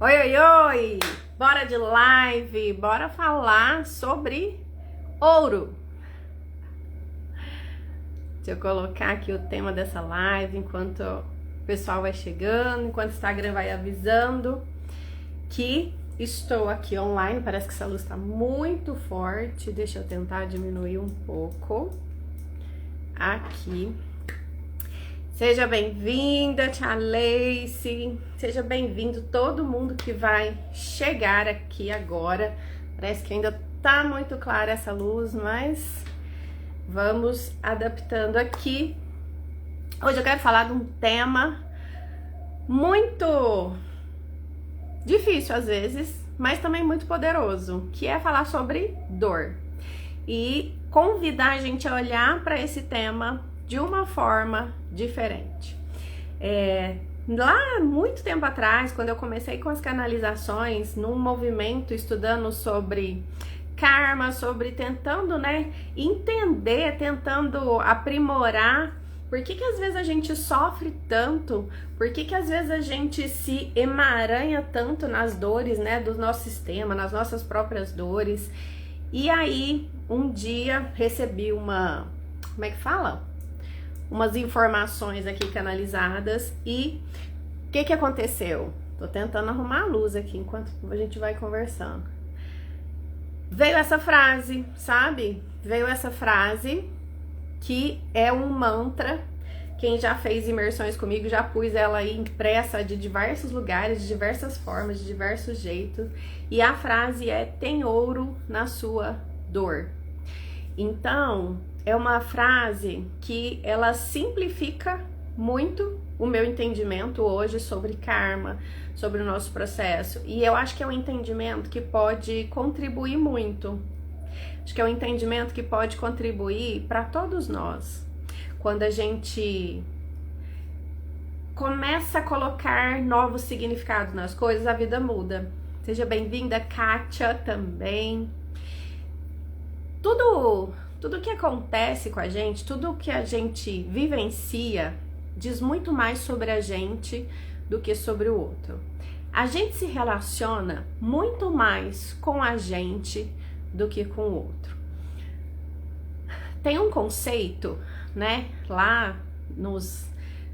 Oi, oi, oi! Bora de live, bora falar sobre ouro. Deixa eu colocar aqui o tema dessa live enquanto o pessoal vai chegando, enquanto o Instagram vai avisando que estou aqui online. Parece que essa luz está muito forte. Deixa eu tentar diminuir um pouco aqui. Seja bem-vinda, Tia Leice. Seja bem-vindo todo mundo que vai chegar aqui agora. Parece que ainda tá muito clara essa luz, mas vamos adaptando aqui. Hoje eu quero falar de um tema muito difícil às vezes, mas também muito poderoso, que é falar sobre dor. E convidar a gente a olhar para esse tema de uma forma diferente. Lá muito tempo atrás, quando eu comecei com as canalizações, num movimento estudando sobre karma, sobre tentando, entender, tentando aprimorar por que às vezes a gente sofre tanto, por que às vezes a gente se emaranha tanto nas dores, do nosso sistema, nas nossas próprias dores. E aí, um dia recebi umas informações aqui canalizadas e o que aconteceu? Tô tentando arrumar a luz aqui enquanto a gente vai conversando. Veio essa frase, sabe? Veio essa frase que é um mantra. Quem já fez imersões comigo já pus ela aí impressa de diversos lugares, de diversas formas, de diversos jeitos. E a frase é: tem ouro na sua dor. Então, é uma frase que ela simplifica muito o meu entendimento hoje sobre karma, sobre o nosso processo. E eu acho que é um entendimento que pode contribuir muito. Acho que é um entendimento que pode contribuir para todos nós. Quando a gente começa a colocar novos significados nas coisas, a vida muda. Seja bem-vinda, Kátia, também. Tudo que acontece com a gente, tudo que a gente vivencia, diz muito mais sobre a gente do que sobre o outro. A gente se relaciona muito mais com a gente do que com o outro. Tem um conceito, lá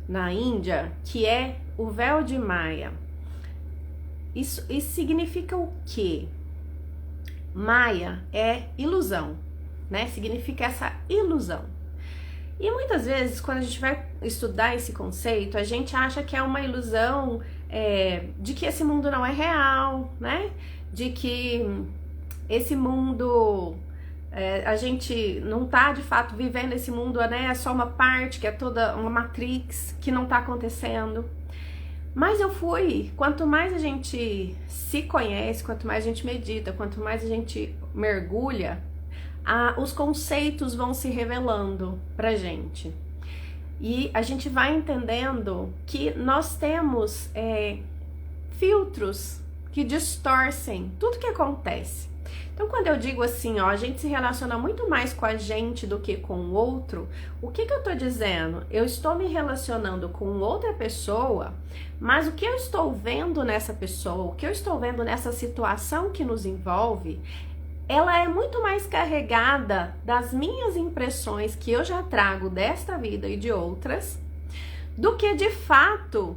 na Índia, que é o véu de Maia. Isso significa o quê? Maia é ilusão, significa essa ilusão. E muitas vezes, quando a gente vai estudar esse conceito, a gente acha que é uma ilusão de que esse mundo não é real, de que esse mundo, a gente não tá de fato vivendo esse mundo, é só uma parte, que é toda uma matrix que não tá acontecendo. Mas quanto mais a gente se conhece, quanto mais a gente medita, quanto mais a gente mergulha, os conceitos vão se revelando pra gente. E a gente vai entendendo que nós temos filtros que distorcem tudo que acontece. Então, quando eu digo assim, a gente se relaciona muito mais com a gente do que com o outro, o que eu tô dizendo? Eu estou me relacionando com outra pessoa, mas o que eu estou vendo nessa pessoa, o que eu estou vendo nessa situação que nos envolve, ela é muito mais carregada das minhas impressões que eu já trago desta vida e de outras, do que de fato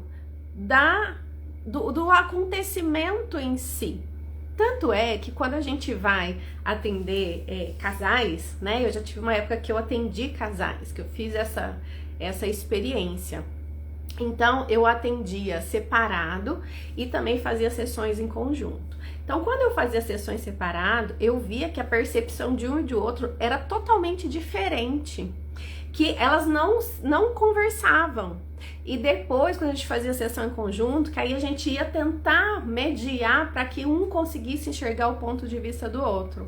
do acontecimento em si. Tanto é que quando a gente vai atender casais, eu já tive uma época que eu atendi casais, que eu fiz essa experiência. Então, eu atendia separado e também fazia sessões em conjunto. Então, quando eu fazia sessões separado, eu via que a percepção de um e de outro era totalmente diferente, que elas não conversavam. E depois, quando a gente fazia sessão em conjunto, que aí a gente ia tentar mediar para que um conseguisse enxergar o ponto de vista do outro.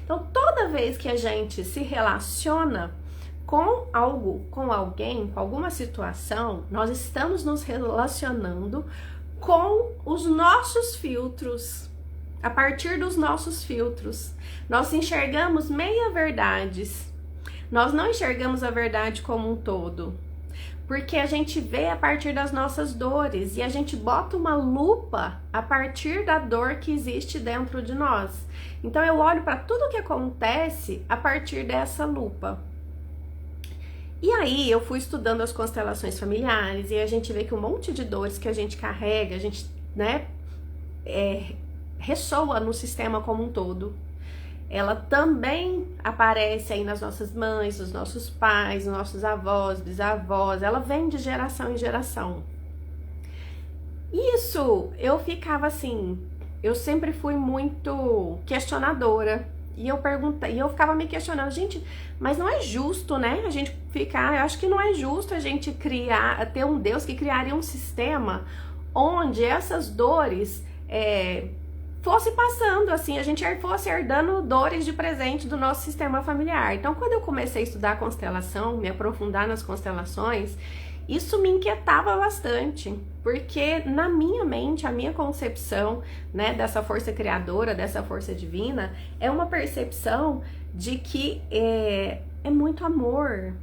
Então, toda vez que a gente se relaciona com algo, com alguém, com alguma situação, nós estamos nos relacionando com os nossos filtros. A partir dos nossos filtros, nós enxergamos meia-verdades. Nós não enxergamos a verdade como um todo. porque a gente vê a partir das nossas dores e a gente bota uma lupa a partir da dor que existe dentro de nós. Então eu olho para tudo que acontece a partir dessa lupa. E aí eu fui estudando as constelações familiares e a gente vê que um monte de dores que a gente carrega, a gente, né, ressoa no sistema como um todo. Ela também aparece aí nas nossas mães, nos nossos pais, nos nossos avós, bisavós. Ela vem de geração em geração. Isso, eu ficava assim, eu sempre fui muito questionadora. E eu ficava me questionando, gente, mas não é justo, né? A gente ficar, eu acho que não é justo a gente ter um Deus que criaria um sistema onde essas dores fosse passando, assim, a gente fosse herdando dores de presente do nosso sistema familiar. Então, quando eu comecei a estudar a constelação, me aprofundar nas constelações, isso me inquietava bastante, porque na minha mente, a minha concepção, né, dessa força criadora, dessa força divina, é uma percepção de que é muito amor.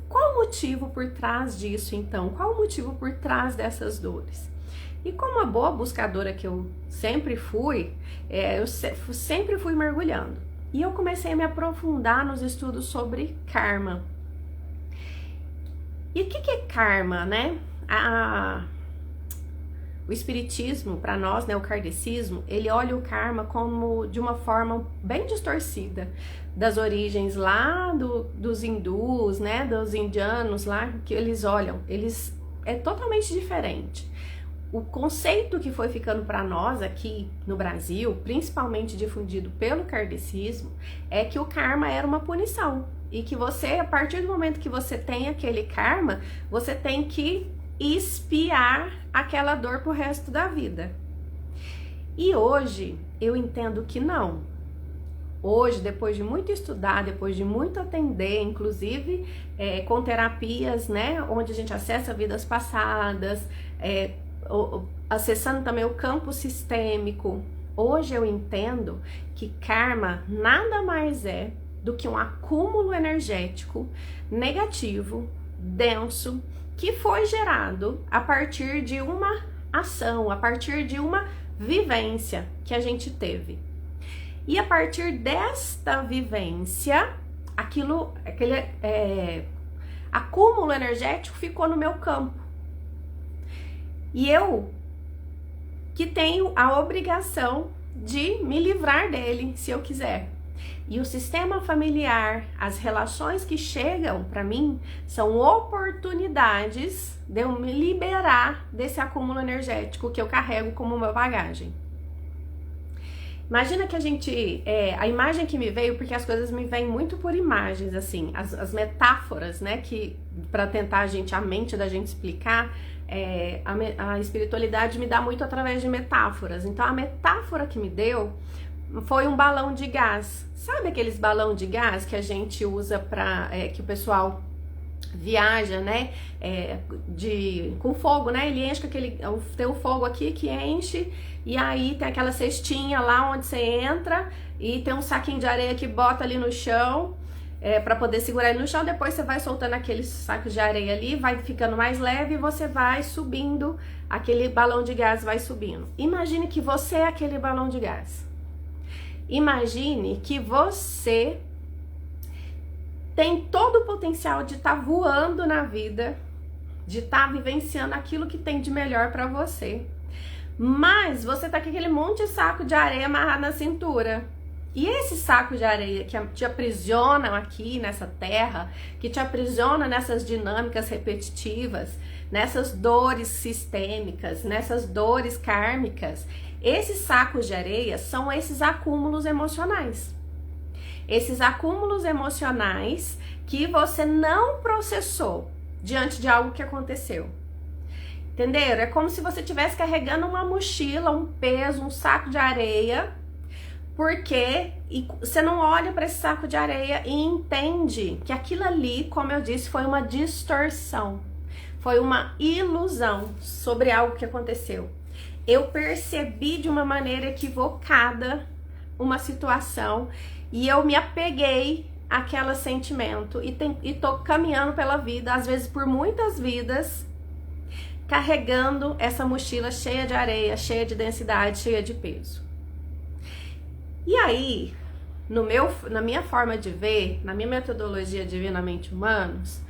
Qual o motivo por trás disso, então? Qual o motivo por trás dessas dores? E como a boa buscadora que eu sempre fui, eu sempre fui mergulhando. E eu comecei a me aprofundar nos estudos sobre karma. E o que é karma, né? O espiritismo, para nós, né, o kardecismo, ele olha o karma como de uma forma bem distorcida, das origens lá dos hindus, né, dos indianos lá, que eles olham, é totalmente diferente. O conceito que foi ficando para nós aqui no Brasil, principalmente difundido pelo kardecismo, é que o karma era uma punição. E que você, a partir do momento que você tem aquele karma, você tem que expiar aquela dor pro resto da vida. E hoje eu entendo que não. Hoje, depois de muito estudar, depois de muito atender, inclusive com terapias, né, onde a gente acessa vidas passadas, acessando também o campo sistêmico, hoje eu entendo que karma nada mais é do que um acúmulo energético negativo, denso, que foi gerado a partir de uma ação, a partir de uma vivência que a gente teve. E a partir desta vivência, aquele acúmulo energético ficou no meu campo. E eu que tenho a obrigação de me livrar dele, se eu quiser. E o sistema familiar, as relações que chegam para mim, são oportunidades de eu me liberar desse acúmulo energético que eu carrego como uma bagagem. Imagina que a imagem que me veio, porque as coisas me vêm muito por imagens, assim, as metáforas, né, que para tentar a mente da gente explicar, a espiritualidade me dá muito através de metáforas. Então a metáfora que me deu foi um balão de gás. Sabe aqueles balão de gás que a gente usa que o pessoal viaja, né, com fogo, né, ele enche tem um fogo aqui que enche, e aí tem aquela cestinha lá onde você entra, e tem um saquinho de areia que bota ali no chão, para poder segurar ele no chão, depois você vai soltando aqueles sacos de areia ali, vai ficando mais leve e você vai subindo, aquele balão de gás vai subindo. Imagine que você é aquele balão de gás. Imagine que você tem todo o potencial de estar voando na vida, de estar vivenciando aquilo que tem de melhor para você. Mas você tá com aquele monte de saco de areia amarrado na cintura. E esse saco de areia que te aprisiona aqui nessa terra, que te aprisiona nessas dinâmicas repetitivas, nessas dores sistêmicas, nessas dores kármicas, esses sacos de areia são esses acúmulos emocionais. Esses acúmulos emocionais que você não processou diante de algo que aconteceu. Entenderam? É como se você estivesse carregando uma mochila, um peso, um saco de areia, porque você não olha para esse saco de areia e entende que aquilo ali, como eu disse, foi uma distorção, foi uma ilusão sobre algo que aconteceu. Eu percebi de uma maneira equivocada uma situação e eu me apeguei aquele sentimento e tô caminhando pela vida, às vezes por muitas vidas, carregando essa mochila cheia de areia, cheia de densidade, cheia de peso. E aí, na minha forma de ver, na minha metodologia Divinamente Humanos,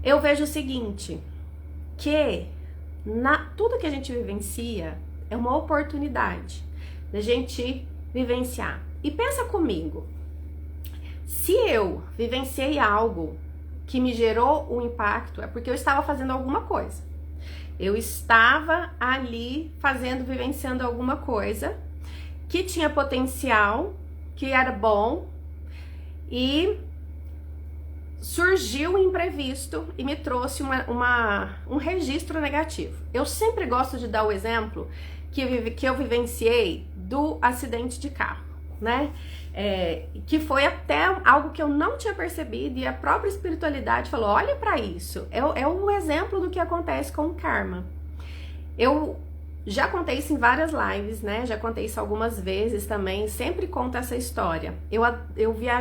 eu vejo o seguinte, que tudo que a gente vivencia é uma oportunidade da gente vivenciar. E pensa comigo, se eu vivenciei algo que me gerou um impacto, é porque eu estava fazendo alguma coisa. Eu estava ali vivenciando alguma coisa que tinha potencial, que era bom, e surgiu um imprevisto e me trouxe um registro negativo. Eu sempre gosto de dar o exemplo que eu vivenciei do acidente de carro, né? Que foi até algo que eu não tinha percebido, e a própria espiritualidade falou, olha para isso, é um exemplo do que acontece com o karma. Eu já contei isso em várias lives, né? Já contei isso algumas vezes também, sempre conto essa história. Eu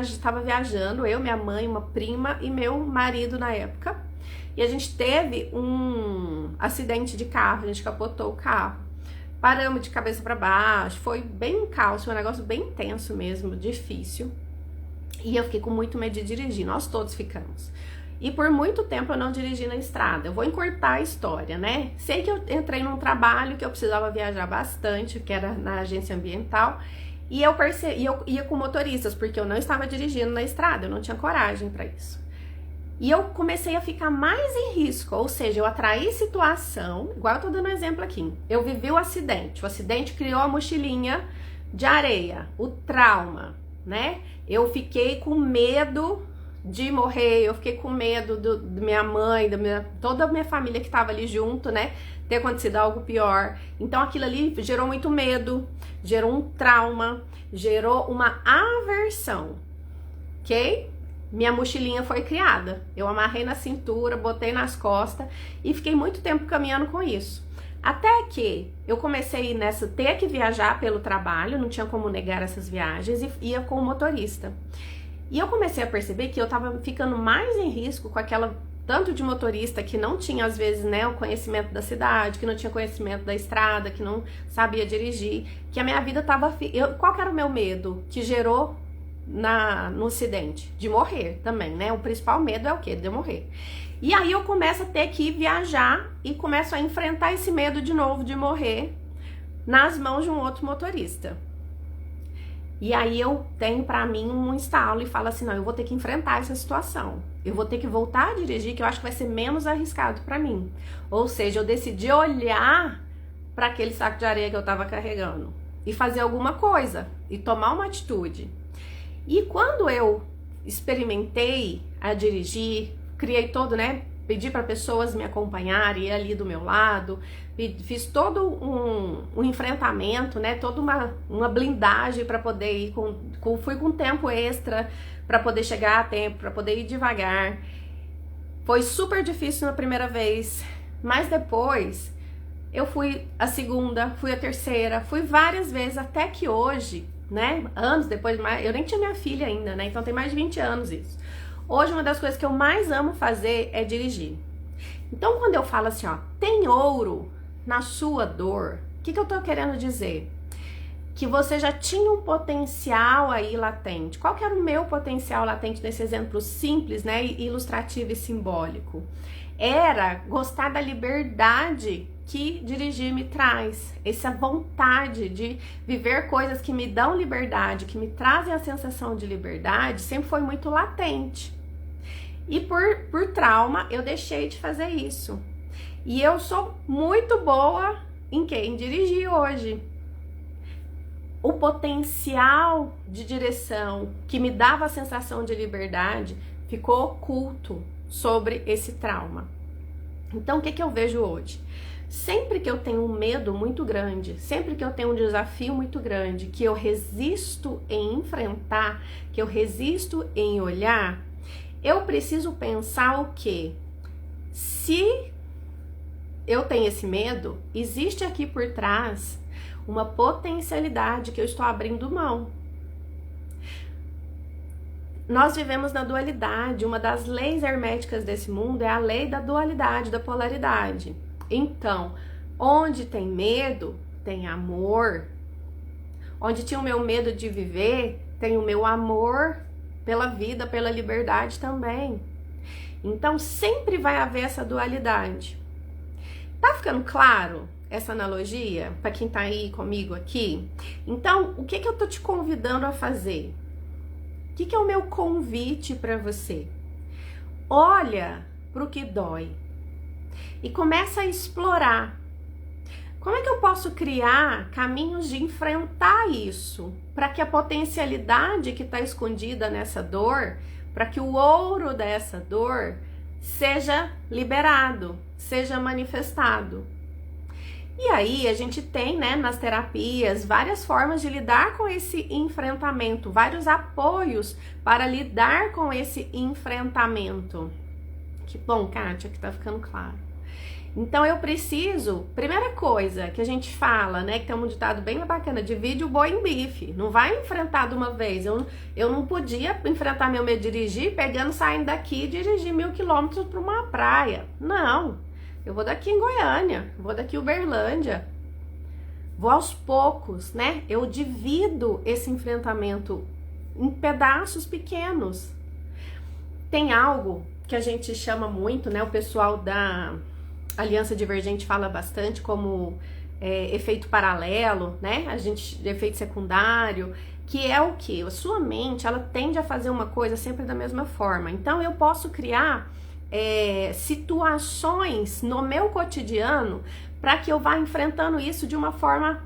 estava viajando, eu, minha mãe, uma prima e meu marido na época, e a gente teve um acidente de carro, a gente capotou o carro. Paramos de cabeça para baixo, foi bem um caos, foi um negócio bem intenso mesmo, difícil. E eu fiquei com muito medo de dirigir, nós todos ficamos. E por muito tempo eu não dirigi na estrada. Eu vou encurtar a história, né? Sei que eu entrei num trabalho que eu precisava viajar bastante, que era na agência ambiental, e eu ia com motoristas, porque eu não estava dirigindo na estrada, eu não tinha coragem para isso. E eu comecei a ficar mais em risco, ou seja, eu atraí situação, igual eu tô dando exemplo aqui. Eu vivi o acidente criou a mochilinha de areia, o trauma, né? Eu fiquei com medo de morrer, eu fiquei com medo da minha mãe, toda a minha família que tava ali junto, né? Ter acontecido algo pior. Então aquilo ali gerou muito medo, gerou um trauma, gerou uma aversão, ok? Minha mochilinha foi criada, eu amarrei na cintura, botei nas costas e fiquei muito tempo caminhando com isso. Até que eu comecei ter que viajar pelo trabalho, não tinha como negar essas viagens, e ia com o motorista. E eu comecei a perceber que eu tava ficando mais em risco com aquela tanto de motorista que não tinha às vezes, né, o conhecimento da cidade, que não tinha conhecimento da estrada, que não sabia dirigir, que a minha vida tava... Qual que era o meu medo que gerou no acidente? De morrer também, né? O principal medo é o quê? De eu morrer. E aí eu começo a ter que viajar e começo a enfrentar esse medo de novo de morrer nas mãos de um outro motorista. E aí eu tenho pra mim um instalo e falo assim, não, eu vou ter que enfrentar essa situação. Eu vou ter que voltar a dirigir, que eu acho que vai ser menos arriscado pra mim. Ou seja, eu decidi olhar para aquele saco de areia que eu tava carregando e fazer alguma coisa e tomar uma atitude. E quando eu experimentei a dirigir, criei todo, né? Pedi para pessoas me acompanharem, ir ali do meu lado, fiz todo um enfrentamento, né? Toda uma blindagem para poder ir fui com tempo extra para poder chegar a tempo, para poder ir devagar. Foi super difícil na primeira vez, mas depois eu fui a segunda, fui a terceira, fui várias vezes até que hoje, né? Anos depois, eu nem tinha minha filha ainda, né? Então tem mais de 20 anos isso. Hoje uma das coisas que eu mais amo fazer é dirigir. Então quando eu falo assim, ó, tem ouro na sua dor, o que eu tô querendo dizer? Que você já tinha um potencial aí latente. Qual que era o meu potencial latente nesse exemplo simples, né? Ilustrativo e simbólico? Era gostar da liberdade que dirigir me traz, essa vontade de viver coisas que me dão liberdade, que me trazem a sensação de liberdade, sempre foi muito latente. E por trauma, eu deixei de fazer isso. E eu sou muito boa em quê? Em dirigir hoje. O potencial de direção que me dava a sensação de liberdade ficou oculto sobre esse trauma. Então, o que eu vejo hoje? Sempre que eu tenho um medo muito grande, sempre que eu tenho um desafio muito grande, que eu resisto em enfrentar, que eu resisto em olhar, eu preciso pensar o quê? Se eu tenho esse medo, existe aqui por trás uma potencialidade que eu estou abrindo mão. nós vivemos na dualidade. Uma das leis herméticas desse mundo é a lei da dualidade, da polaridade. Então, onde tem medo, tem amor. Onde tinha o meu medo de viver, tem o meu amor pela vida, pela liberdade também. Então, sempre vai haver essa dualidade. Tá ficando claro essa analogia para quem tá aí comigo aqui? Então, o que eu tô te convidando a fazer? O que é o meu convite para você? Olha pro que dói e começa a explorar. Como é que eu posso criar caminhos de enfrentar isso? Para que a potencialidade que está escondida nessa dor, para que o ouro dessa dor seja liberado, seja manifestado. E aí a gente tem, né, nas terapias, várias formas de lidar com esse enfrentamento, vários apoios para lidar com esse enfrentamento. Que bom, Kátia, que tá ficando claro. Então eu preciso, primeira coisa que a gente fala, né, que tem um ditado bem bacana, divide o boi em bife, não vai enfrentar de uma vez. Eu não podia enfrentar meu medo de dirigir pegando, saindo daqui e dirigir 1000 quilômetros para uma praia. Não. Eu vou daqui em Goiânia, vou daqui em Uberlândia, vou aos poucos, né? Eu divido esse enfrentamento em pedaços pequenos. Tem algo que a gente chama muito, né? O pessoal da Aliança Divergente fala bastante como efeito paralelo, né? Efeito secundário, que é o que? A sua mente, ela tende a fazer uma coisa sempre da mesma forma. Então eu posso criar situações no meu cotidiano para que eu vá enfrentando isso de uma forma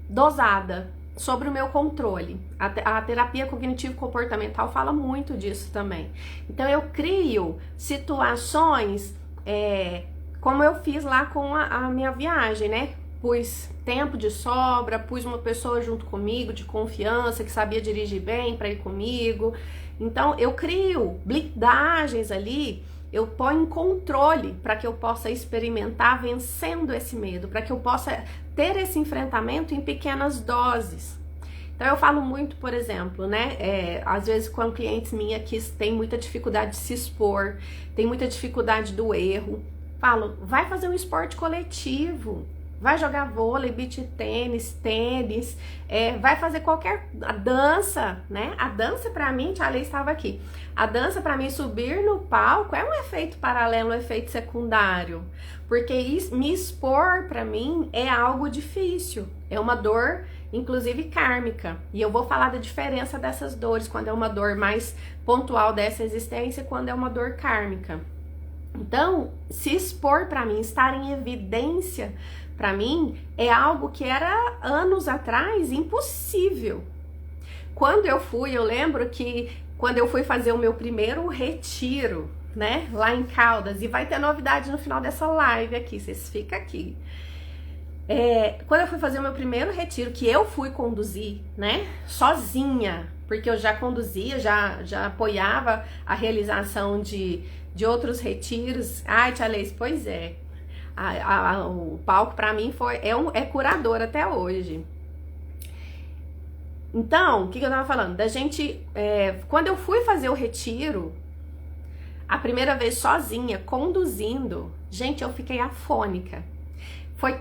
dosada, sobre o meu controle. A terapia cognitivo-comportamental fala muito disso também. Então eu crio situações como eu fiz lá com a minha viagem, né? Pus tempo de sobra, pus uma pessoa junto comigo de confiança, que sabia dirigir bem para ir comigo. Então eu crio blindagens ali, eu ponho em controle para que eu possa experimentar vencendo esse medo, para que eu possa ter esse enfrentamento em pequenas doses. Então eu falo muito, por exemplo, né, às vezes com clientes minhas que têm muita dificuldade de se expor, tem muita dificuldade do erro, falo, vai fazer um esporte coletivo, vai jogar vôlei, beach tênis, vai fazer qualquer dança, né? A dança pra mim, a Lei estava aqui, a dança pra mim, subir no palco é um efeito paralelo, um efeito secundário, porque me expor pra mim é algo difícil, é uma dor, inclusive kármica, e eu vou falar da diferença dessas dores, quando é uma dor mais pontual dessa existência, quando é uma dor kármica. Então, se expor pra mim, estar em evidência pra mim, é algo que era anos atrás impossível. Quando eu lembro que quando eu fui fazer o meu primeiro retiro, né, lá em Caldas, e vai ter novidade no final dessa live aqui, vocês ficam aqui. Quando eu fui fazer o meu primeiro retiro, que eu fui conduzir, né, sozinha, porque eu já conduzia, já apoiava a realização de outros retiros. Ai, tia Leis, pois é. O palco pra mim é curador até hoje. Então, o que eu tava falando? Da gente, quando eu fui fazer o retiro, a primeira vez sozinha, conduzindo, gente, eu fiquei afônica. Foi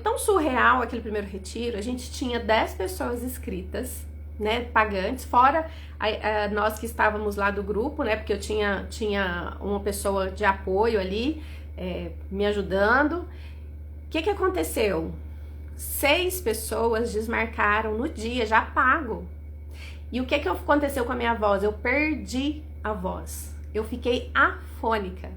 tão surreal aquele primeiro retiro. A gente tinha 10 pessoas inscritas, né, pagantes, fora nós que estávamos lá do grupo, né, porque eu tinha uma pessoa de apoio ali, me ajudando. O que aconteceu? 6 pessoas desmarcaram no dia, já pago. E o que aconteceu com a minha voz? Eu perdi a voz. Eu fiquei afônica.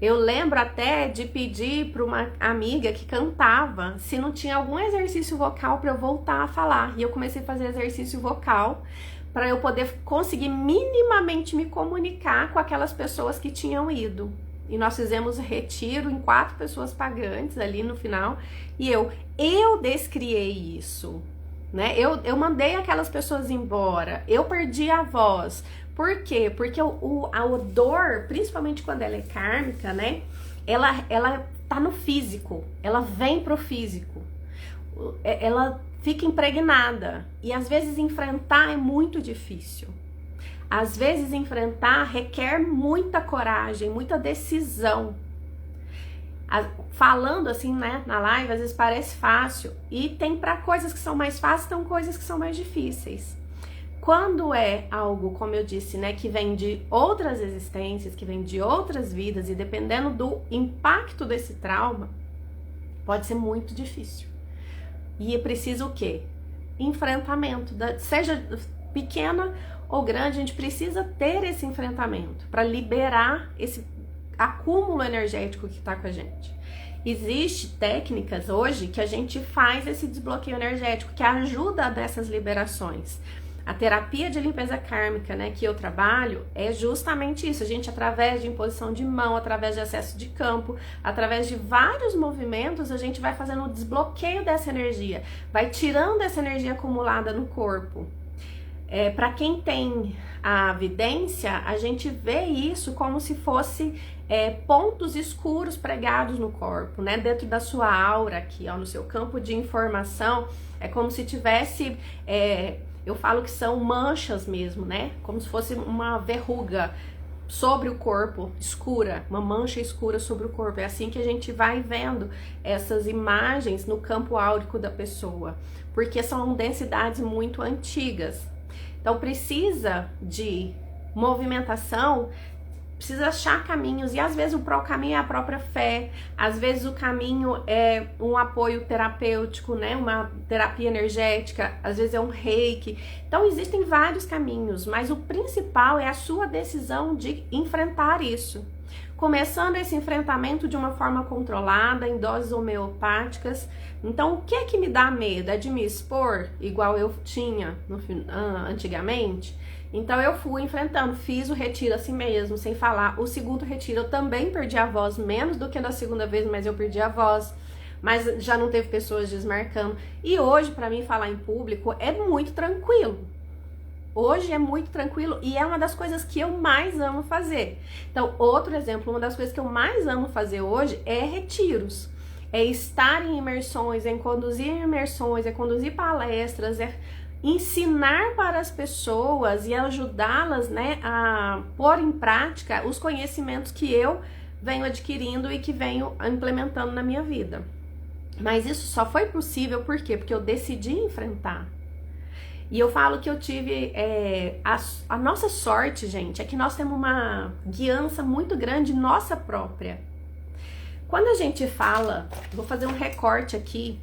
Eu lembro até de pedir para uma amiga que cantava se não tinha algum exercício vocal para eu voltar a falar. E eu comecei a fazer exercício vocal para eu poder conseguir minimamente me comunicar com aquelas pessoas que tinham ido. E nós fizemos retiro em 4 pessoas pagantes ali no final. E eu descriei isso, né? Eu mandei aquelas pessoas embora. Eu perdi a voz. Por quê? Porque a dor, principalmente quando ela é kármica, né? Ela tá no físico. Ela vem pro físico. Ela fica impregnada. E às vezes enfrentar é muito difícil. Às vezes enfrentar requer muita coragem, muita decisão. Falando assim, né, na live, às vezes parece fácil. E tem para coisas que são mais fáceis, tem coisas que são mais difíceis. Quando é algo, como eu disse, né, que vem de outras existências, que vem de outras vidas, e dependendo do impacto desse trauma, pode ser muito difícil. E é preciso o quê? Enfrentamento, seja pequena ou grande, a gente precisa ter esse enfrentamento para liberar esse acúmulo energético que está com a gente. Existem técnicas hoje que a gente faz esse desbloqueio energético, que ajuda dessas liberações. A terapia de limpeza kármica, né, que eu trabalho, é justamente isso. A gente, através de imposição de mão, através de acesso de campo, através de vários movimentos, a gente vai fazendo o desbloqueio dessa energia, vai tirando essa energia acumulada no corpo. Para quem tem a vidência, a gente vê isso como se fosse pontos escuros pregados no corpo, né, dentro da sua aura aqui, ó, no seu campo de informação. É como se tivesse... eu falo que são manchas mesmo, né? Como se fosse uma verruga sobre o corpo, escura, uma mancha escura sobre o corpo. É assim que a gente vai vendo essas imagens no campo áurico da pessoa, porque são densidades muito antigas. Então precisa de movimentação, precisa achar caminhos, e às vezes o próprio caminho é a própria fé, às vezes o caminho é um apoio terapêutico, né, uma terapia energética, às vezes é um reiki. Então existem vários caminhos, mas o principal é a sua decisão de enfrentar isso. Começando esse enfrentamento de uma forma controlada, em doses homeopáticas. Então, o que é que me dá medo? É de me expor, igual eu tinha antigamente? Então eu fui enfrentando, fiz o retiro assim mesmo, sem falar. O segundo retiro eu também perdi a voz, menos do que na segunda vez, mas eu perdi a voz. Mas já não teve pessoas desmarcando. E hoje, para mim, falar em público é muito tranquilo. Hoje é muito tranquilo e é uma das coisas que eu mais amo fazer. Então, outro exemplo, uma das coisas que eu mais amo fazer hoje é retiros. É estar em imersões, é conduzir imersões, é conduzir palestras, é ensinar para as pessoas e ajudá-las, né, a pôr em prática os conhecimentos que eu venho adquirindo e que venho implementando na minha vida. Mas isso só foi possível por quê? Porque eu decidi enfrentar. E eu falo que eu tive a nossa sorte, gente, é que nós temos uma guiança muito grande nossa própria. Quando a gente fala, vou fazer um recorte aqui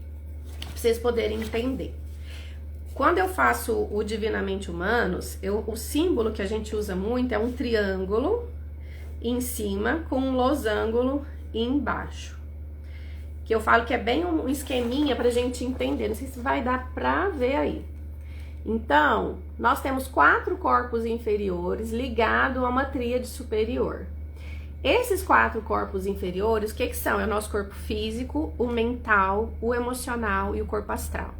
para vocês poderem entender. Quando eu faço o Divinamente Humanos, o símbolo que a gente usa muito é um triângulo em cima com um losango embaixo. Que eu falo que é bem um esqueminha pra gente entender, não sei se vai dar pra ver aí. Então, nós temos 4 corpos inferiores ligados a uma tríade superior. Esses 4 corpos inferiores, o que são? É o nosso corpo físico, o mental, o emocional e o corpo astral.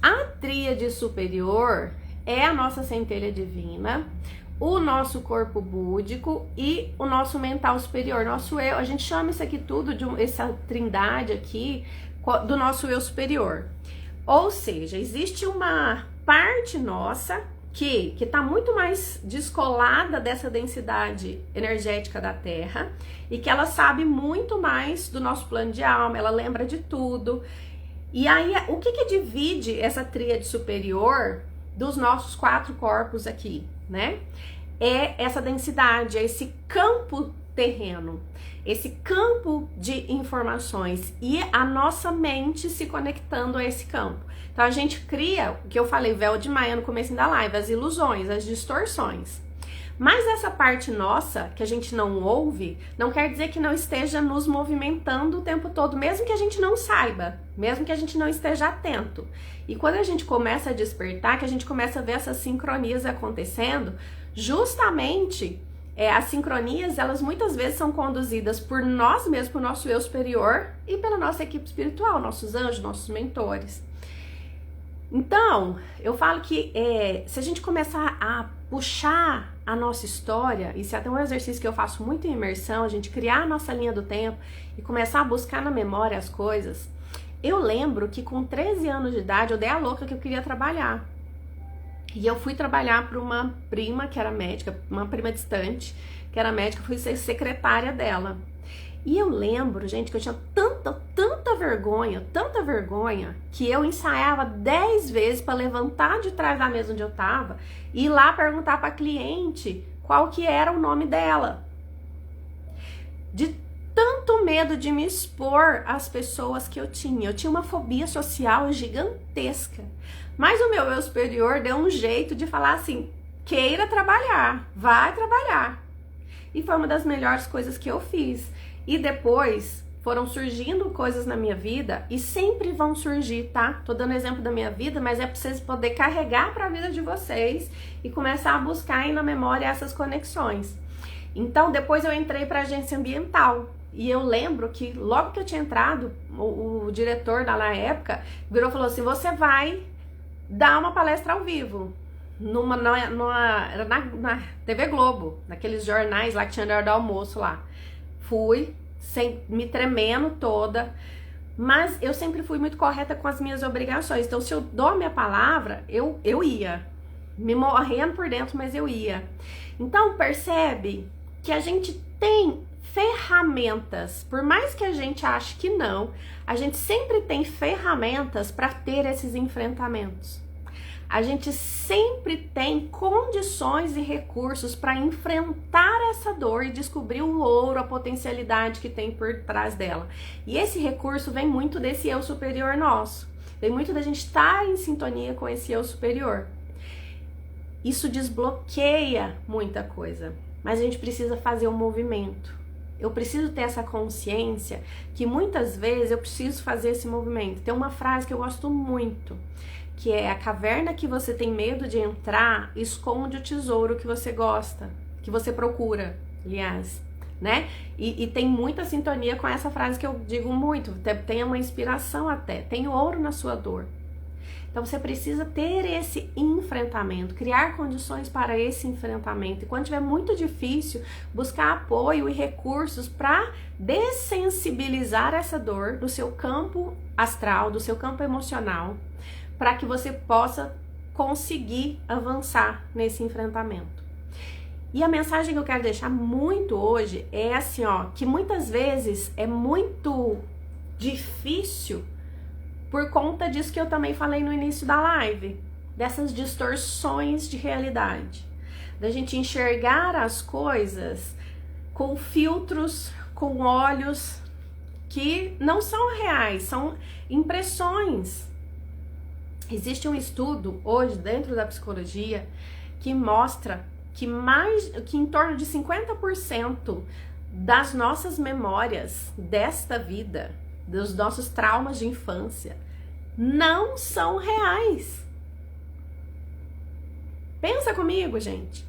A tríade superior é a nossa centelha divina, o nosso corpo búdico e o nosso mental superior, nosso eu. A gente chama isso aqui tudo, essa trindade aqui, do nosso eu superior. Ou seja, existe uma parte nossa que está muito mais descolada dessa densidade energética da Terra e que ela sabe muito mais do nosso plano de alma, ela lembra de tudo. E aí, o que divide essa tríade superior dos nossos 4 corpos aqui, né? É essa densidade, é esse campo terreno, esse campo de informações e a nossa mente se conectando a esse campo. Então a gente cria, o que eu falei, véu de Maia no começo da live, as ilusões, as distorções. Mas essa parte nossa, que a gente não ouve, não quer dizer que não esteja nos movimentando o tempo todo, mesmo que a gente não saiba, mesmo que a gente não esteja atento. E quando a gente começa a despertar, que a gente começa a ver essas sincronias acontecendo, justamente as sincronias, elas muitas vezes são conduzidas por nós mesmos, por nosso eu superior e pela nossa equipe espiritual, nossos anjos, nossos mentores. Então, eu falo que se a gente começar a puxar a nossa história, isso é até um exercício que eu faço muito em imersão, a gente criar a nossa linha do tempo e começar a buscar na memória as coisas, Eu lembro que com 13 anos de idade eu dei a louca que eu queria trabalhar. E eu fui trabalhar para uma prima que era médica, uma prima distante, que era médica, fui ser secretária dela. E eu lembro, gente, que eu tinha tanta vergonha, que eu ensaiava 10 vezes para levantar de trás da mesa onde eu tava e ir lá perguntar para a cliente qual que era o nome dela. De tanto medo de me expor às pessoas que eu tinha. Eu tinha uma fobia social gigantesca. Mas o meu eu superior deu um jeito de falar assim, queira trabalhar, vai trabalhar. E foi uma das melhores coisas que eu fiz. E depois foram surgindo coisas na minha vida e sempre vão surgir, tá? Tô dando exemplo da minha vida, mas é pra vocês poderem carregar para a vida de vocês e começar a buscar aí na memória essas conexões. Então, depois eu entrei para agência ambiental. E eu lembro que logo que eu tinha entrado, o diretor da na época virou e falou assim, você vai dar uma palestra ao vivo. Era na TV Globo, naqueles jornais lá que tinha na hora do almoço lá. Fui, me tremendo toda, mas eu sempre fui muito correta com as minhas obrigações. Então, se eu dou a minha palavra, eu ia. Me morrendo por dentro, mas eu ia. Então, percebe que a gente tem ferramentas, por mais que a gente ache que não, a gente sempre tem ferramentas para ter esses enfrentamentos. A gente sempre tem condições e recursos para enfrentar essa dor e descobrir o ouro, a potencialidade que tem por trás dela. E esse recurso vem muito desse eu superior nosso. Vem muito da gente estar em sintonia com esse eu superior. Isso desbloqueia muita coisa, mas a gente precisa fazer um movimento. Eu preciso ter essa consciência que muitas vezes eu preciso fazer esse movimento. Tem uma frase que eu gosto muito, que é: a caverna que você tem medo de entrar esconde o tesouro que você gosta, que você procura, aliás, né? E tem muita sintonia com essa frase que eu digo muito, tem uma inspiração até, tem ouro na sua dor. Então você precisa ter esse enfrentamento, criar condições para esse enfrentamento. E quando tiver muito difícil, buscar apoio e recursos para dessensibilizar essa dor do seu campo astral, do seu campo emocional, para que você possa conseguir avançar nesse enfrentamento. E a mensagem que eu quero deixar muito hoje é assim, ó, que muitas vezes é muito difícil por conta disso que eu também falei no início da live, dessas distorções de realidade, da gente enxergar as coisas com filtros, com olhos que não são reais, são impressões. Existe um estudo hoje dentro da psicologia que mostra que em torno de 50% das nossas memórias desta vida, dos nossos traumas de infância, não são reais. Pensa comigo, gente.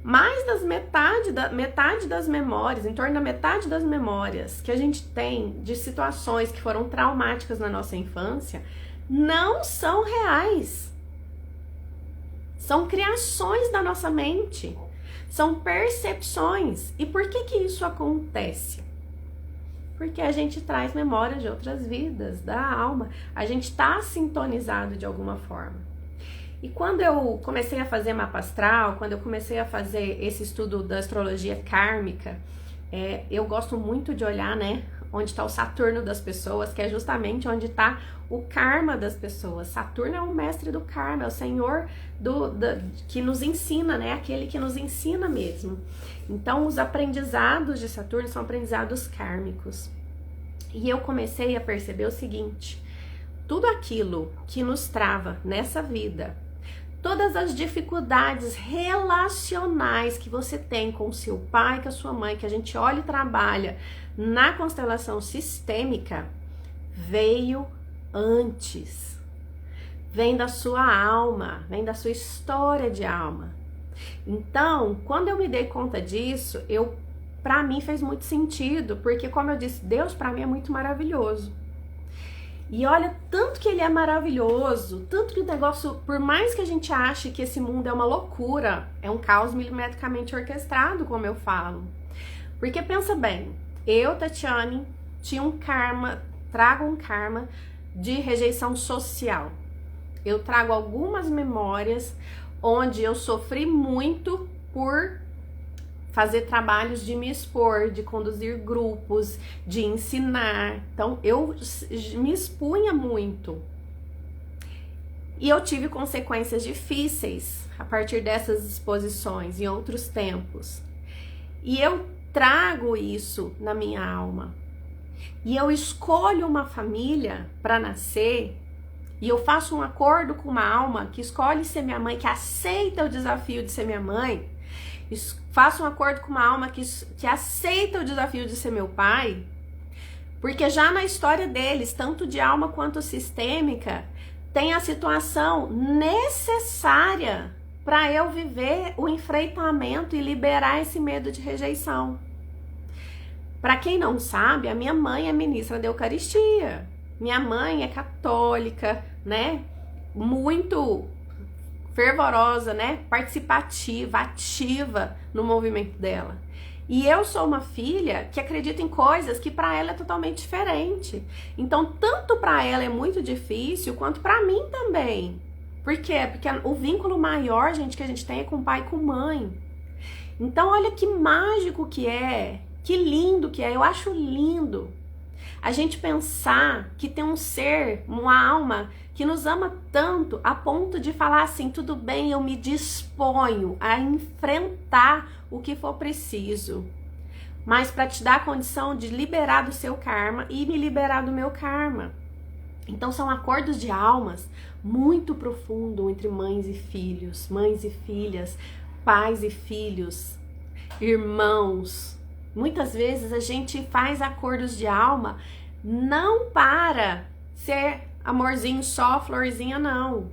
Mais das metade das memórias, em torno da metade das memórias que a gente tem de situações que foram traumáticas na nossa infância, não são reais. São criações da nossa mente. São percepções. E por que isso acontece? Porque a gente traz memórias de outras vidas, da alma. A gente está sintonizado de alguma forma. E quando eu comecei a fazer mapa astral, quando eu comecei a fazer esse estudo da astrologia kármica, eu gosto muito de olhar, né, onde está o Saturno das pessoas, que é justamente onde está o karma das pessoas. Saturno é o mestre do karma, é o senhor que nos ensina, né, aquele que nos ensina mesmo. Então, os aprendizados de Saturno são aprendizados kármicos. E eu comecei a perceber o seguinte: tudo aquilo que nos trava nessa vida, todas as dificuldades relacionais que você tem com seu pai, com a sua mãe, que a gente olha e trabalha na constelação sistêmica, veio antes. Vem da sua alma, vem da sua história de alma. Então, quando eu me dei conta disso, para mim fez muito sentido, porque como eu disse, Deus para mim é muito maravilhoso. E olha, tanto que ele é maravilhoso, tanto que o negócio, por mais que a gente ache que esse mundo é uma loucura, é um caos milimetricamente orquestrado, como eu falo. Porque pensa bem, eu, Tatiane, tinha um karma trago um karma de rejeição social. Eu trago algumas memórias onde eu sofri muito por fazer trabalhos de me expor, de conduzir grupos, de ensinar. Então, eu me expunha muito. E eu tive consequências difíceis a partir dessas exposições em outros tempos. E eu trago isso na minha alma. E eu escolho uma família para nascer, e eu faço um acordo com uma alma que escolhe ser minha mãe, que aceita o desafio de ser minha mãe. Faço um acordo com uma alma que aceita o desafio de ser meu pai, porque já na história deles, tanto de alma quanto sistêmica, tem a situação necessária para eu viver o enfrentamento e liberar esse medo de rejeição. Para quem não sabe, a minha mãe é ministra da Eucaristia. Minha mãe é católica, né? Muito fervorosa, né? Participativa, ativa no movimento dela. E eu sou uma filha que acredita em coisas que para ela é totalmente diferente. Então, tanto para ela é muito difícil, quanto para mim também. Por quê? Porque o vínculo maior, gente, que a gente tem é com pai e com mãe. Então, olha que mágico que é, que lindo que é. Eu acho lindo a gente pensar que tem um ser, uma alma que nos ama tanto a ponto de falar assim, tudo bem, eu me disponho a enfrentar o que for preciso, mas para te dar a condição de liberar do seu karma e me liberar do meu karma. Então são acordos de almas muito profundos entre mães e filhos, mães e filhas, pais e filhos, irmãos. Muitas vezes a gente faz acordos de alma não para ser amorzinho só, florzinha, não.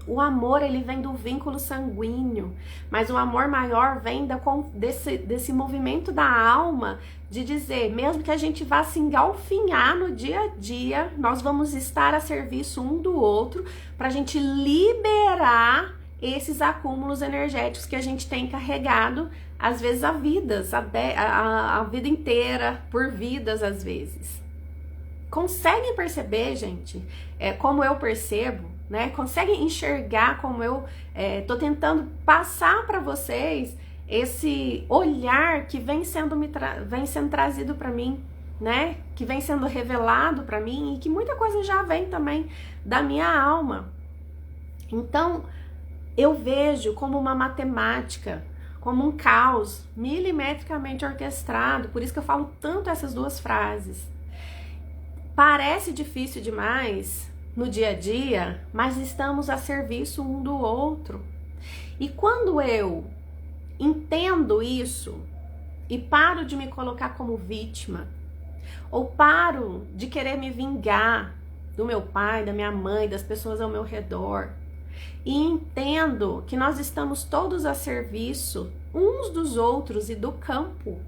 O amor, ele vem do vínculo sanguíneo, mas o amor maior vem desse movimento da alma de dizer, mesmo que a gente vá se engalfinhar no dia a dia, nós vamos estar a serviço um do outro para a gente liberar esses acúmulos energéticos que a gente tem carregado, às vezes a vida inteira, por vidas às vezes. Conseguem perceber, gente, como eu percebo, né? Conseguem enxergar como eu tô tentando passar para vocês esse olhar que vem sendo trazido para mim, né? Que vem sendo revelado para mim e que muita coisa já vem também da minha alma. Então, eu vejo como uma matemática, como um caos milimetricamente orquestrado, por isso que eu falo tanto essas duas frases. Parece difícil demais no dia a dia, mas estamos a serviço um do outro. E quando eu entendo isso e paro de me colocar como vítima, ou paro de querer me vingar do meu pai, da minha mãe, das pessoas ao meu redor, e entendo que nós estamos todos a serviço uns dos outros e do campo.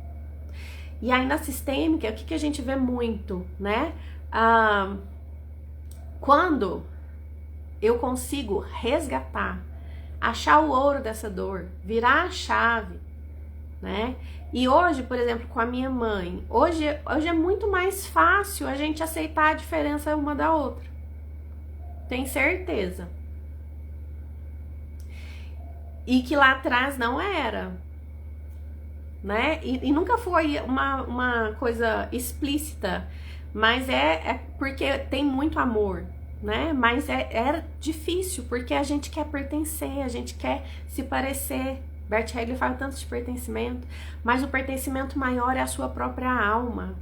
E aí na sistêmica, o que a gente vê muito, né? Quando eu consigo resgatar, achar o ouro dessa dor, virar a chave, né? E hoje, por exemplo, com a minha mãe, hoje é muito mais fácil a gente aceitar a diferença uma da outra. Tenho certeza. E que lá atrás não era, né? E nunca foi uma coisa explícita, mas é porque tem muito amor, né? Mas era difícil, porque a gente quer pertencer, a gente quer se parecer. Bert Hellinger fala tanto de pertencimento, mas o pertencimento maior é a sua própria alma.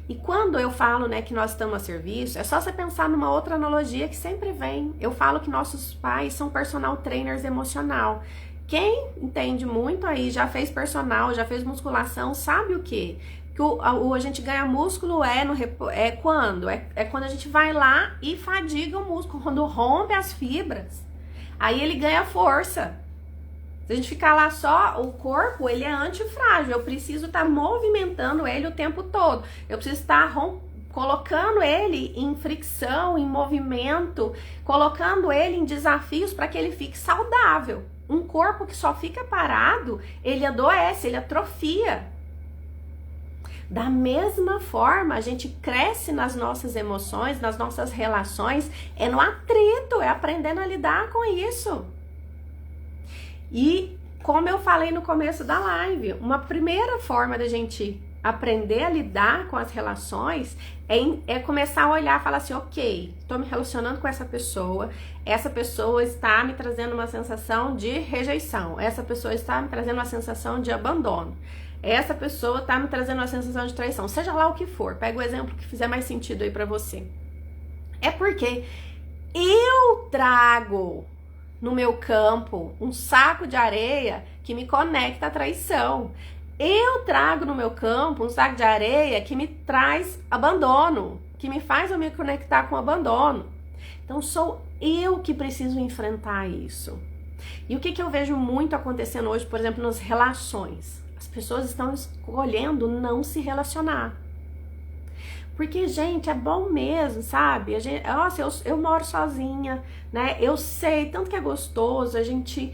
E quando eu falo, né, que nós estamos a serviço, é só você pensar numa outra analogia que sempre vem. Eu falo que nossos pais são personal trainers emocional. Quem entende muito aí, já fez personal, já fez musculação, sabe o quê? Que a gente ganha músculo quando? É quando a gente vai lá e fadiga o músculo, quando rompe as fibras. Aí ele ganha força. Se a gente ficar lá só, o corpo, ele é antifrágil. Eu preciso estar movimentando ele o tempo todo. Eu preciso estar colocando ele em fricção, em movimento, colocando ele em desafios para que ele fique saudável. Um corpo que só fica parado, ele adoece, ele atrofia. Da mesma forma, a gente cresce nas nossas emoções, nas nossas relações, é no atrito, é aprendendo a lidar com isso. E como eu falei no começo da live, uma primeira forma da gente aprender a lidar com as relações é começar a olhar e falar assim, ok, estou me relacionando com essa pessoa está me trazendo uma sensação de rejeição, essa pessoa está me trazendo uma sensação de abandono, essa pessoa está me trazendo uma sensação de traição, seja lá o que for, pega o exemplo que fizer mais sentido aí pra você. É porque eu trago no meu campo um saco de areia que me conecta à traição. Eu trago no meu campo um saco de areia que me traz abandono, que me faz eu me conectar com o abandono. Então sou eu que preciso enfrentar isso. E o que eu vejo muito acontecendo hoje, por exemplo, nas relações? As pessoas estão escolhendo não se relacionar. Porque, gente, é bom mesmo, sabe? Nossa, eu moro sozinha, né? Eu sei, tanto que é gostoso a gente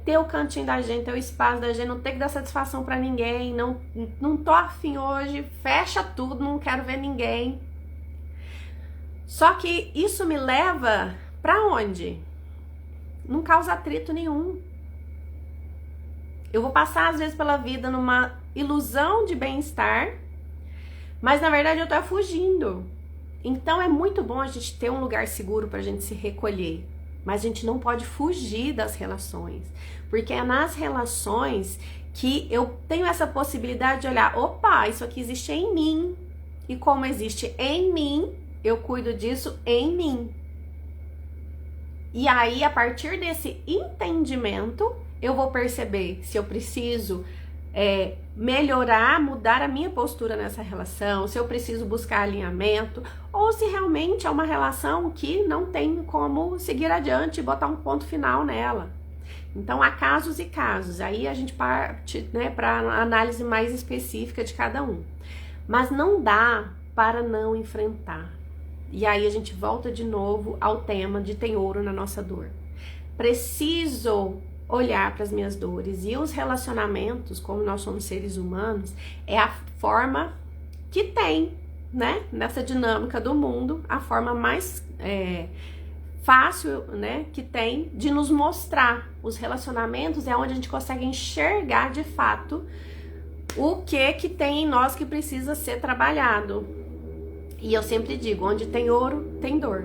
ter o cantinho da gente, ter o espaço da gente, não ter que dar satisfação pra ninguém, não tô afim hoje, fecha tudo, não quero ver ninguém. Só que isso me leva pra onde? Não causa atrito nenhum. Eu vou passar, às vezes, pela vida numa ilusão de bem-estar, mas na verdade eu tô fugindo. Então é muito bom a gente ter um lugar seguro pra gente se recolher. Mas a gente não pode fugir das relações. Porque é nas relações que eu tenho essa possibilidade de olhar, opa, isso aqui existe em mim. E como existe em mim, eu cuido disso em mim. E aí, a partir desse entendimento, eu vou perceber se eu preciso melhorar, mudar a minha postura nessa relação, se eu preciso buscar alinhamento, ou se realmente é uma relação que não tem como seguir adiante e botar um ponto final nela. Então, há casos e casos, aí a gente parte, né, para análise mais específica de cada um. Mas não dá para não enfrentar. E aí a gente volta de novo ao tema de tem ouro na nossa dor. Preciso olhar para as minhas dores, e os relacionamentos, como nós somos seres humanos, é a forma que tem, né, nessa dinâmica do mundo, a forma mais fácil, né, que tem de nos mostrar. Os relacionamentos é onde a gente consegue enxergar de fato o que tem em nós que precisa ser trabalhado. E eu sempre digo, onde tem ouro, tem dor.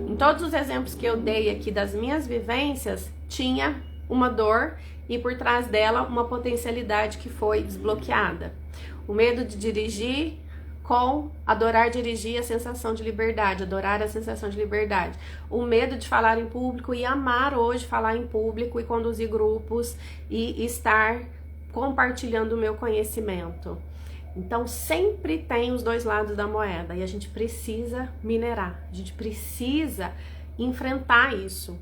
Em todos os exemplos que eu dei aqui das minhas vivências, tinha uma dor e por trás dela uma potencialidade que foi desbloqueada. O medo de dirigir com adorar dirigir, a sensação de liberdade, adorar a sensação de liberdade. O medo de falar em público e amar hoje falar em público e conduzir grupos e estar compartilhando o meu conhecimento. Então sempre tem os dois lados da moeda e a gente precisa minerar, a gente precisa enfrentar isso.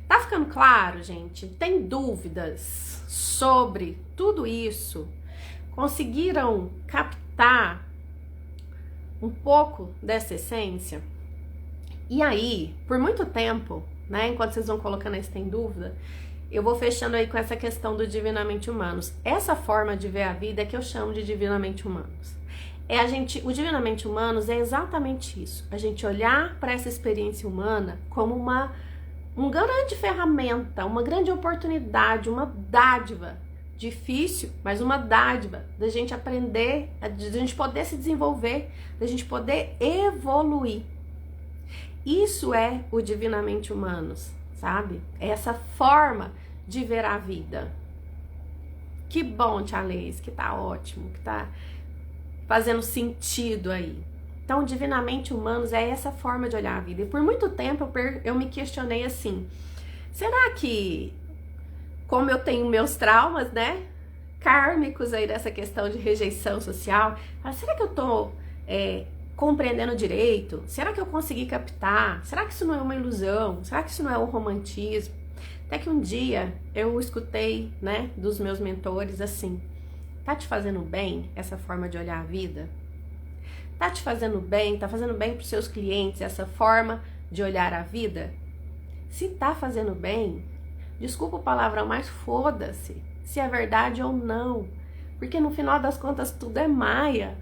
Tá ficando claro, gente? Tem dúvidas sobre tudo isso? Conseguiram captar um pouco dessa essência? E aí, por muito tempo, né, enquanto vocês vão colocando aí se tem dúvida, eu vou fechando aí com essa questão do divinamente humanos. Essa forma de ver a vida é que eu chamo de divinamente humanos. O divinamente humanos é exatamente isso. A gente olhar para essa experiência humana como uma grande ferramenta, uma grande oportunidade, uma dádiva. Difícil, mas uma dádiva da gente aprender, da gente poder se desenvolver, da gente poder evoluir. Isso é o divinamente humanos, sabe? É essa forma de ver a vida. Que bom, Tia Leis, que tá ótimo, que tá fazendo sentido aí. Então, divinamente humanos é essa forma de olhar a vida. E por muito tempo eu me questionei assim, será que, como eu tenho meus traumas, né, kármicos aí dessa questão de rejeição social, será que eu tô compreendendo direito? Será que eu consegui captar? Será que isso não é uma ilusão? Será que isso não é um romantismo? Até que um dia eu escutei, né, dos meus mentores assim, tá te fazendo bem essa forma de olhar a vida? Tá te fazendo bem? Tá fazendo bem pros seus clientes essa forma de olhar a vida? Se tá fazendo bem, desculpa o palavrão, mas foda-se se é verdade ou não. Porque no final das contas tudo é maia.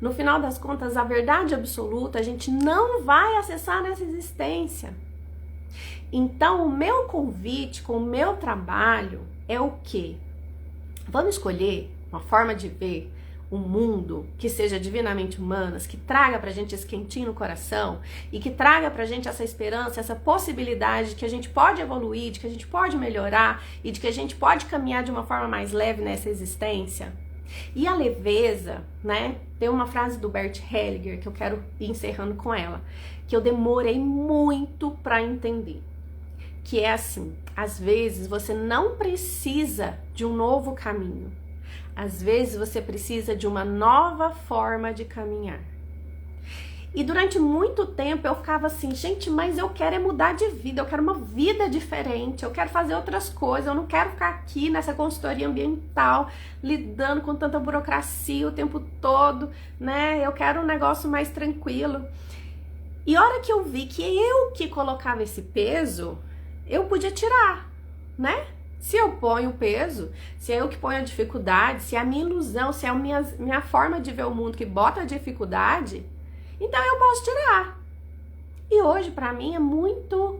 No final das contas, a verdade absoluta a gente não vai acessar nessa existência. Então, o meu convite com o meu trabalho é o quê? Vamos escolher uma forma de ver um mundo que seja divinamente humanas, que traga pra gente esse quentinho no coração e que traga pra gente essa esperança, essa possibilidade de que a gente pode evoluir, de que a gente pode melhorar e de que a gente pode caminhar de uma forma mais leve nessa existência. E a leveza, né? Tem uma frase do Bert Hellinger que eu quero ir encerrando com ela, que eu demorei muito pra entender. Que é assim, às vezes você não precisa de um novo caminho. Às vezes você precisa de uma nova forma de caminhar. E durante muito tempo eu ficava assim, gente, mas eu quero é mudar de vida, eu quero uma vida diferente, eu quero fazer outras coisas, eu não quero ficar aqui nessa consultoria ambiental, lidando com tanta burocracia o tempo todo, né? Eu quero um negócio mais tranquilo. E a hora que eu vi que eu que colocava esse peso, eu podia tirar, né? Se eu ponho o peso, se é eu que ponho a dificuldade, se é a minha ilusão, se é a minha forma de ver o mundo que bota a dificuldade, então eu posso tirar. E hoje, pra mim, é muito,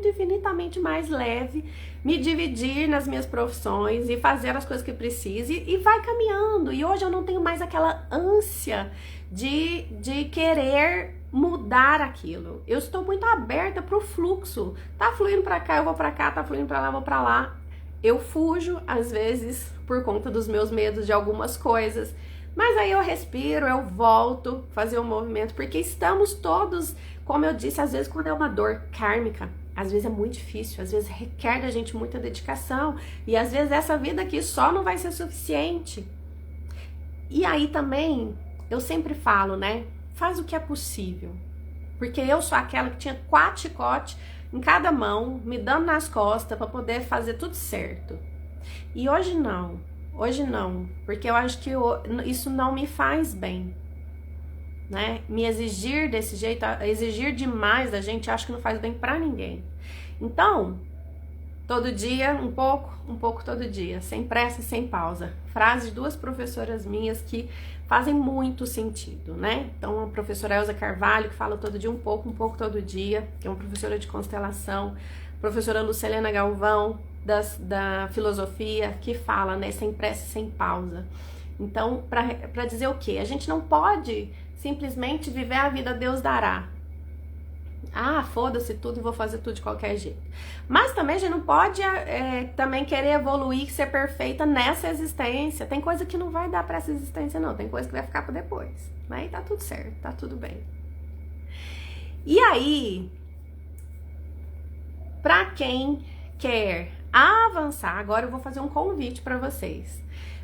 infinitamente mais leve me dividir nas minhas profissões e fazer as coisas que preciso e vai caminhando. E hoje eu não tenho mais aquela ânsia de querer mudar aquilo. Eu estou muito aberta pro fluxo. Tá fluindo pra cá, eu vou pra cá, tá fluindo pra lá, eu vou pra lá. Eu fujo, às vezes, por conta dos meus medos de algumas coisas. Mas aí eu respiro, eu volto a fazer um movimento, porque estamos todos, como eu disse, às vezes quando é uma dor kármica, às vezes é muito difícil, às vezes requer da gente muita dedicação, e às vezes essa vida aqui só não vai ser suficiente. E aí também, eu sempre falo, né, faz o que é possível, porque eu sou aquela que tinha 4 chicotes em cada mão, me dando nas costas para poder fazer tudo certo. E hoje não. Hoje não, porque eu acho que isso não me faz bem, né? Me exigir desse jeito, exigir demais da gente, acho que não faz bem pra ninguém. Então, todo dia, um pouco todo dia, sem pressa, sem pausa. Frase de 2 professoras minhas que fazem muito sentido, né? Então, a professora Elza Carvalho, que fala todo dia um pouco todo dia, que é uma professora de constelação, professora Lucilena Galvão, da filosofia, que fala, né, sem pressa, sem pausa. Então, para dizer o quê? A gente não pode simplesmente viver a vida Deus dará. Ah, foda-se tudo e vou fazer tudo de qualquer jeito. Mas também a gente não pode também querer evoluir, ser perfeita nessa existência. Tem coisa que não vai dar para essa existência, não. Tem coisa que vai ficar para depois. Mas aí tá tudo certo, tá tudo bem. E aí, para quem quer avançar, agora eu vou fazer um convite para vocês.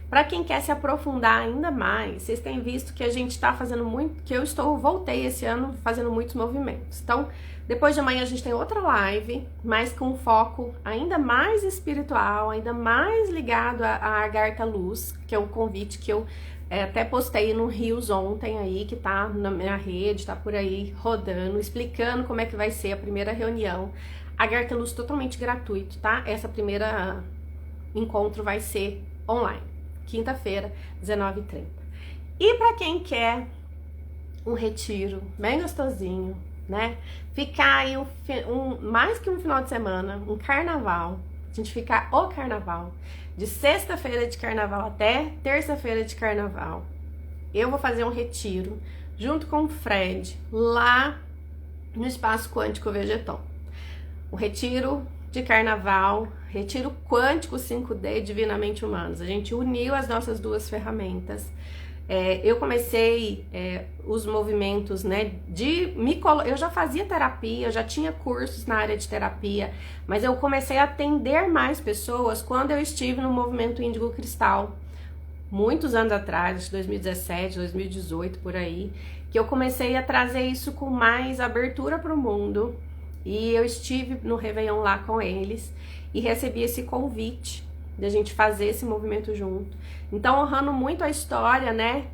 Para quem quer se aprofundar ainda mais, vocês têm visto que a gente está fazendo muito, que voltei esse ano fazendo muitos movimentos. Então, depois de amanhã a gente tem outra live, mas com um foco ainda mais espiritual, ainda mais ligado à Agartha Luz, que é um convite que eu até postei no Rios ontem aí, que tá na minha rede, tá por aí rodando, explicando como é que vai ser a primeira reunião. Agartha Luz totalmente gratuito, tá? Essa primeira encontro vai ser online, quinta-feira, 19h30. E para quem quer um retiro bem gostosinho, né? Ficar aí mais que um final de semana, um carnaval. A gente ficar o carnaval, de sexta-feira de carnaval até terça-feira de carnaval. Eu vou fazer um retiro junto com o Fred, lá no Espaço Quântico Vegetal. O retiro de carnaval, retiro quântico 5D divinamente humanos. A gente uniu as nossas 2 ferramentas. Eu comecei os movimentos, né, eu já fazia terapia, eu já tinha cursos na área de terapia, mas eu comecei a atender mais pessoas quando eu estive no movimento Índigo Cristal, muitos anos atrás, 2017, 2018, por aí, que eu comecei a trazer isso com mais abertura para o mundo. E eu estive no Réveillon lá com eles e recebi esse convite de a gente fazer esse movimento junto. Então, honrando muito a história, né,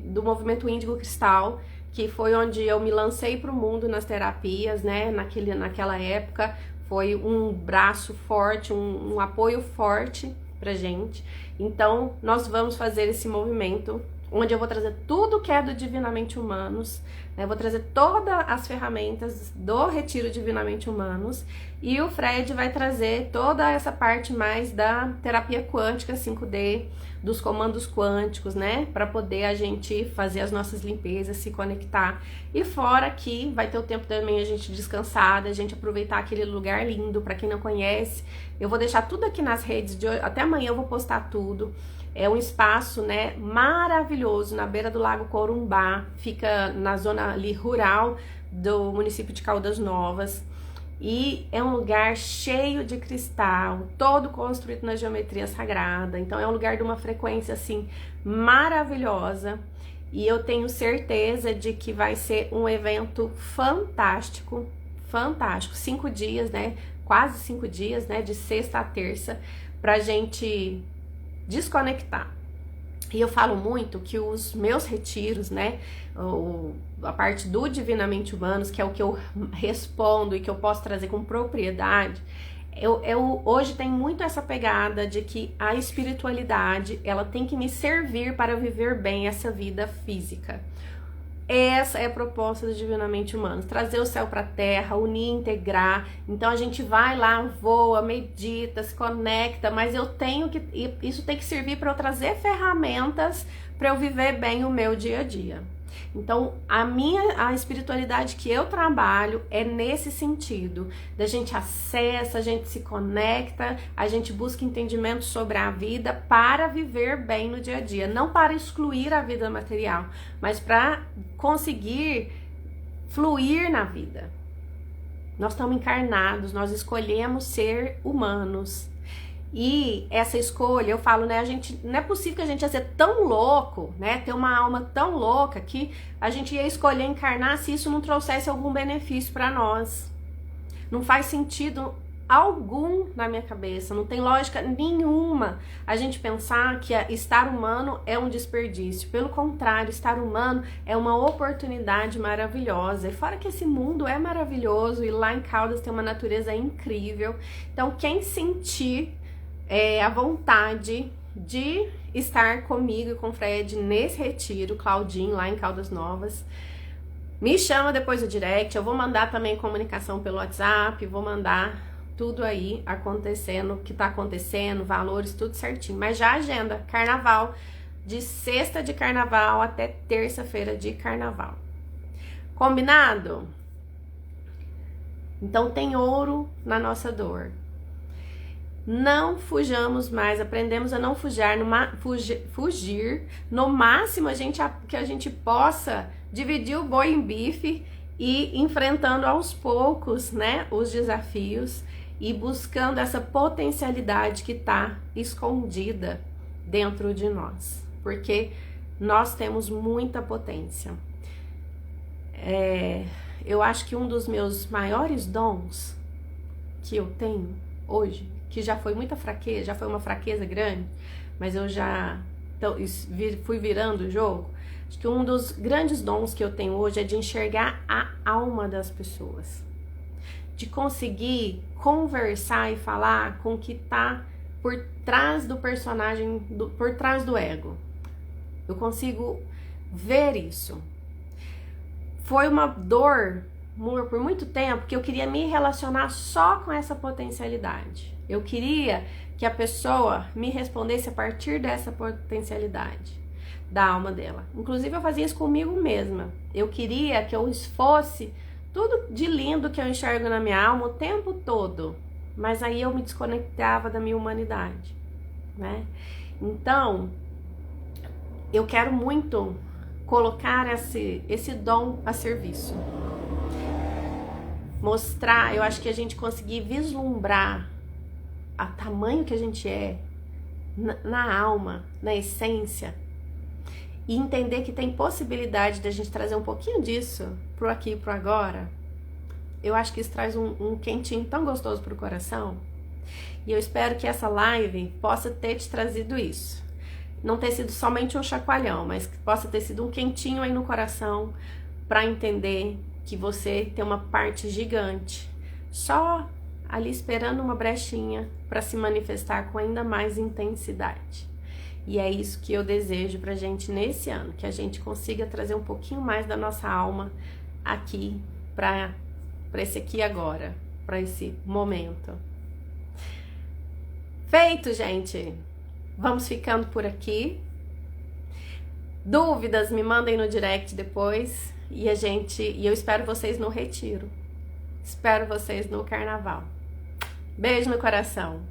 do movimento Índigo Cristal, que foi onde eu me lancei para o mundo nas terapias, né, naquela época. Foi um braço forte, um apoio forte pra gente. Então, nós vamos fazer esse movimento onde eu vou trazer tudo que é do Divinamente Humanos, né? Eu vou trazer todas as ferramentas do Retiro Divinamente Humanos, e o Fred vai trazer toda essa parte mais da terapia quântica 5D, dos comandos quânticos, né? Para poder a gente fazer as nossas limpezas, se conectar. E fora que vai ter o tempo também a gente descansar, a gente aproveitar aquele lugar lindo. Para quem não conhece, eu vou deixar tudo aqui nas redes de hoje, até amanhã eu vou postar tudo. É um espaço, né, maravilhoso na beira do Lago Corumbá, fica na zona ali rural do município de Caldas Novas, e é um lugar cheio de cristal, todo construído na geometria sagrada. Então é um lugar de uma frequência assim maravilhosa, e eu tenho certeza de que vai ser um evento fantástico, fantástico. 5 dias, né, quase 5 dias, né, de sexta a terça, pra gente desconectar. E eu falo muito que os meus retiros, né, a parte do Divinamente Humanos, que é o que eu respondo e que eu posso trazer com propriedade, eu hoje tem muito essa pegada de que a espiritualidade, ela tem que me servir para viver bem essa vida física. Essa é a proposta do Divinamente Humanos, trazer o céu para a terra, unir, integrar. Então a gente vai lá, voa, medita, se conecta, mas isso tem que servir para eu trazer ferramentas para eu viver bem o meu dia a dia. Então a espiritualidade que eu trabalho é nesse sentido, da gente acessa, a gente se conecta, a gente busca entendimento sobre a vida para viver bem no dia a dia, não para excluir a vida material, mas para conseguir fluir na vida. Nós estamos encarnados, nós escolhemos ser humanos. E essa escolha, eu falo, né, não é possível que a gente ia ser tão louco, né, ter uma alma tão louca que a gente ia escolher encarnar se isso não trouxesse algum benefício para nós. Não faz sentido algum na minha cabeça, não tem lógica nenhuma a gente pensar que estar humano é um desperdício. Pelo contrário, estar humano é uma oportunidade maravilhosa. E fora que esse mundo é maravilhoso e lá em Caldas tem uma natureza incrível. Então, quem sentir a vontade de estar comigo e com o Fred nesse retiro, Claudinho, lá em Caldas Novas, me chama depois do direct. Eu vou mandar também comunicação pelo WhatsApp, vou mandar tudo aí acontecendo, o que tá acontecendo, valores, tudo certinho. Mas já agenda, carnaval, de sexta de carnaval até terça-feira de carnaval. Combinado? Então tem ouro na nossa dor. Não fujamos mais, aprendemos a não fugir. No máximo que a gente possa dividir o boi em bife e enfrentando aos poucos, né, os desafios e buscando essa potencialidade que está escondida dentro de nós, porque nós temos muita potência. Eu acho que um dos meus maiores dons que eu tenho hoje, que já foi muita fraqueza, já foi uma fraqueza grande, mas eu já fui virando o jogo. Acho que um dos grandes dons que eu tenho hoje é de enxergar a alma das pessoas, de conseguir conversar e falar com o que tá por trás do personagem, por trás do ego. Eu consigo ver isso. Foi uma dor por muito tempo que eu queria me relacionar só com essa potencialidade. Eu queria que a pessoa me respondesse a partir dessa potencialidade da alma dela. Inclusive eu fazia isso comigo mesma. Eu queria que eu fosse tudo de lindo que eu enxergo na minha alma o tempo todo, mas aí eu me desconectava da minha humanidade, né? Então, eu quero muito colocar esse dom a serviço. Mostrar, eu acho que a gente conseguir vislumbrar o tamanho que a gente é na alma, na essência, e entender que tem possibilidade de a gente trazer um pouquinho disso pro aqui e pro agora. Eu acho que isso traz um quentinho tão gostoso pro coração. E eu espero que essa live possa ter te trazido isso. Não ter sido somente um chacoalhão, mas que possa ter sido um quentinho aí no coração para entender que você tem uma parte gigante. Só ali esperando uma brechinha para se manifestar com ainda mais intensidade. E é isso que eu desejo pra gente nesse ano, que a gente consiga trazer um pouquinho mais da nossa alma aqui para esse aqui agora, para esse momento. Feito, gente. Vamos ficando por aqui. Dúvidas, me mandem no direct depois e eu espero vocês no retiro. Espero vocês no carnaval. Beijo no coração.